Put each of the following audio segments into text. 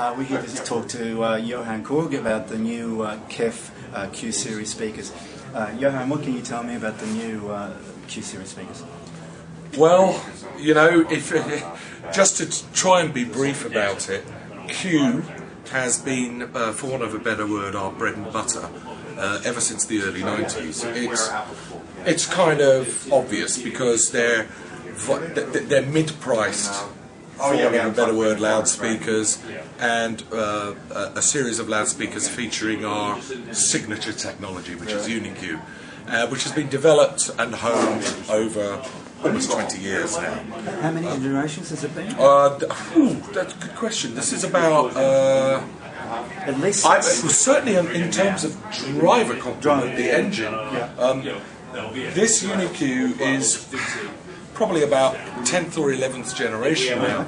We're here to talk to Johan Coorg about the new KEF Q-Series speakers. Johan, what can you tell me about the new Q-Series speakers? Well, you know, just to try and be brief about it, Q has been, for want of a better word, our bread and butter ever since the early 90s. It's kind of obvious because they're mid-priced, for want of a better word, loudspeakers, and a series of loudspeakers featuring our signature technology, which is UniQ, which has been developed and honed over almost 20 years now. How many generations has it been? That's a good question. This is about... At least certainly in terms of driver complement, the engine, this UniQ is probably about 10th or 11th generation now.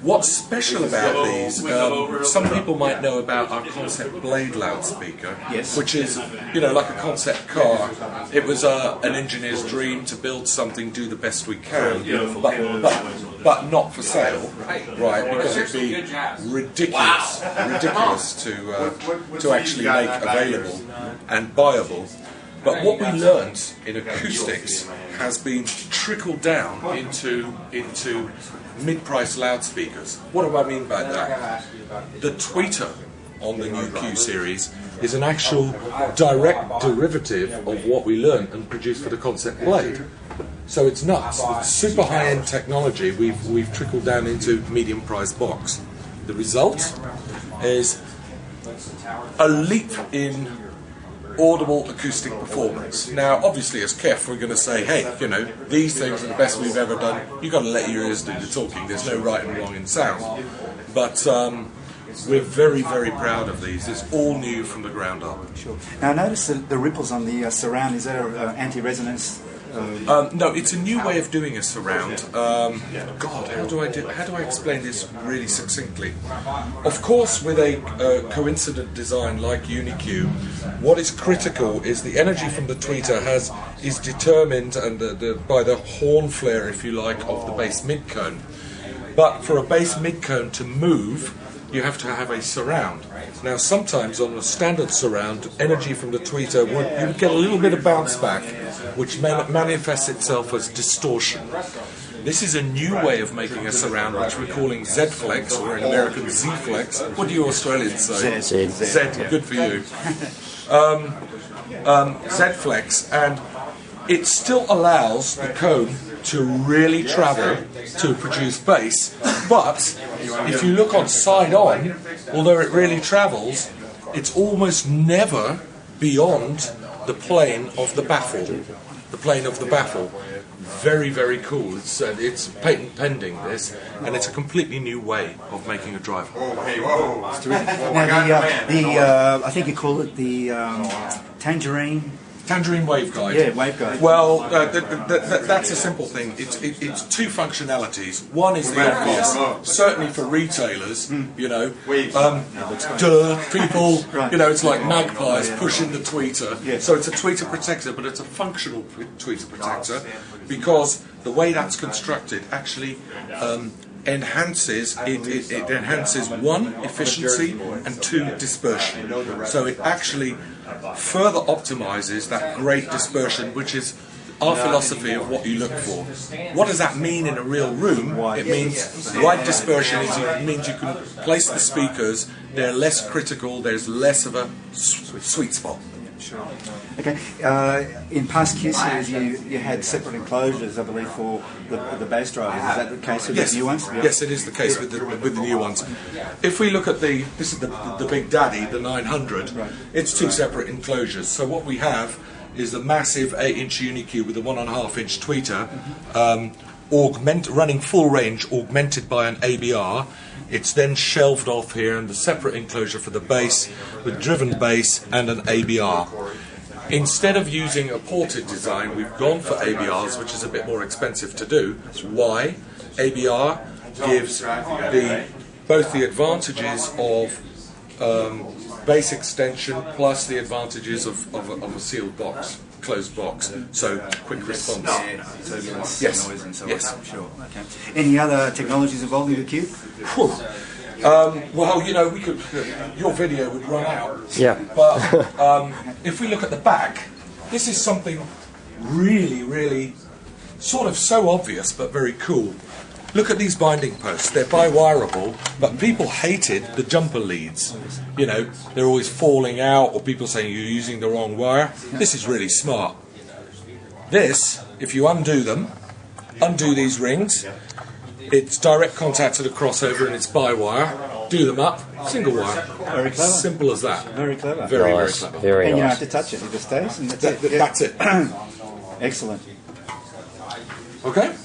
What's special about these, some people might know about our concept blade loudspeaker, which is, you know, like a concept car. It was an engineer's dream to build something, do the best we can, but not for sale, right? Because it'd be ridiculous to actually make available and buyable. But what we learned in acoustics has been trickled down into mid-price loudspeakers. What do I mean by that? The tweeter on the new Q-Series is an actual direct derivative of what we learned and produced for the concept blade. So it's nuts. It's super high-end technology we've trickled down into medium-priced box. The result is a leap in audible acoustic performance. Now, obviously, as KEF, we're going to say, hey, you know, these things are the best we've ever done. You've got to let your ears do the talking. There's no right and wrong in sound. But we're very, very proud of these. It's all new from the ground up. Sure. Now, I noticed the ripples on the surround. Is that anti-resonance? No, it's a new way of doing a surround. God, how do I explain this really succinctly? Of course, with a coincident design like UniQ, what is critical is the energy from the tweeter is determined by the horn flare, if you like, of the bass midcone. But for a bass midcone to move, you have to have a surround. Now, sometimes on a standard surround, energy from the tweeter you get a little bit of bounce back, which manifests itself as distortion. This is a new way of making a surround, which we're calling Z-Flex, or in American Z-Flex. What do you Australians say? Z, good for you. Z-Flex, and it still allows the cone to really travel to produce bass, but if you look on side on, although it really travels, it's almost never beyond the plane of the baffle. The plane of the baffle. Very, very cool. It's patent pending, this, and it's a completely new way of making a driver. Now, I think you call it the Tangerine waveguide. Yeah, waveguide. Well, that's a simple thing. It's two functionalities. One is the obvious, certainly for retailers, you know, people, you know, it's like magpies pushing the tweeter. So it's a tweeter protector, but it's a functional tweeter protector because the way that's constructed actually enhances one, efficiency, and two, dispersion. So it actually further optimizes that great dispersion, which is our philosophy of what you look for. What does that mean in a real room? It means wide dispersion means you can place the speakers, they're less critical, there's less of a sweet spot. Sure. Okay. In past Q-Series, you had separate enclosures, I believe, for the bass drivers. Is that the case with the new ones? Yes, it is the case with the new ones. If we look at this is the Big Daddy, the 900. Right. It's two separate enclosures. So what we have is the massive 8-inch UniQ with a 1.5-inch tweeter, running full range, augmented by an ABR. It's then shelved off here in the separate enclosure for the bass, with driven bass and an ABR. Instead of using a ported design, we've gone for ABRs, which is a bit more expensive to do. Why? ABR gives both the advantages of bass extension plus the advantages of a sealed box. Closed box, so quick response. Turbulence, noise and so on. Sure. Okay. Any other technologies involved in the Q? Well, you know, we could. Your video would run out. Yeah. But if we look at the back, this is something really, really sort of so obvious but very cool. Look at these binding posts. They're bi-wireable, but people hated the jumper leads. You know, they're always falling out, or people saying you're using the wrong wire. This is really smart. This, if you undo them, undo these rings, it's direct contact to the crossover and it's bi-wire. Do them up, single wire. Very clever. Simple as that. Very clever. Very, Nice. very clever. Very And you don't nice. have to touch it, it just stays, and that's it. That's it. Excellent. Okay?